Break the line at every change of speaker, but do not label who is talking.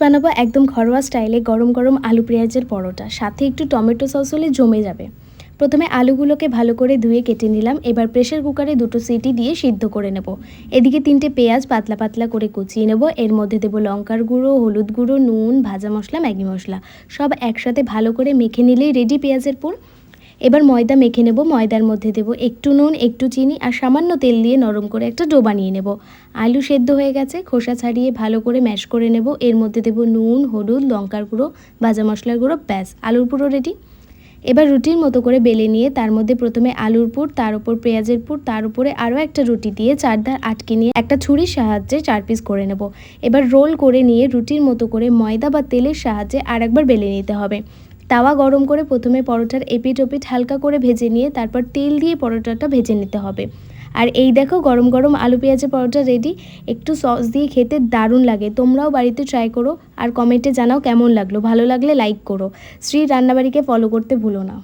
বানাবো একদম ঘরোয়া স্টাইলে গরম গরম আলু পেঁয়াজের পরোটা, সাথে একটু টমেটো সস হলে জমে যাবে। প্রথমে আলুগুলোকে ভালো করে ধুয়ে কেটে নিলাম। এবার প্রেসার কুকারে 2টো সিটি দিয়ে সিদ্ধ করে নেব। এদিকে 3টে পেঁয়াজ পাতলা পাতলা করে কুচিয়ে নেব। এর মধ্যে দেবো লঙ্কার গুঁড়ো, হলুদ গুঁড়ো, নুন, ভাজা মশলা, ম্যাগি মশলা, সব একসাথে ভালো করে মেখে নিলেই রেডি পেঁয়াজের পুর। এবার ময়দা মেখে নেব। ময়দার মধ্যে দেবো একটু নুন, একটু চিনি আর সামান্য তেল দিয়ে নরম করে একটা ডো বানিয়ে নেব। আলু সেদ্ধ হয়ে গেছে, খোসা ছাড়িয়ে ভালো করে ম্যাশ করে নেব। এর মধ্যে দেবো নুন, হলুদ, লঙ্কার গুঁড়ো, ভাজা মশলার গুঁড়ো, ব্যাস আলুর পুরো রেডি। এবার রুটির মতো করে বেলে নিয়ে তার মধ্যে প্রথমে আলুর পুর, তার উপর পেঁয়াজের পুর, তার উপরে আরও একটা রুটি দিয়ে চারধার আটকে নিয়ে একটা ছুরির সাহায্যে 4 পিস করে নেব। এবার রোল করে নিয়ে রুটির মতো করে ময়দা বা তেলের সাহায্যে আরেকবার বেলে নিতে হবে। তাওয়া গরম করে প্রথমে পরোটার এপিঠ ওপিঠ হালকা করে ভেজে নিয়ে তারপর তেল দিয়ে পরোটাটা ভেজে নিতে হবে। আর এই দেখো গরম গরম আলু পেঁয়াজের পরোটা রেডি। একটু সস দিয়ে খেতে দারুণ লাগে। তোমরাও বাড়িতে ট্রাই করো আর কমেন্টে জানাও কেমন লাগলো। ভালো লাগলে লাইক করো। শ্রী রান্নাবাড়িকে ফলো করতে ভুলো না।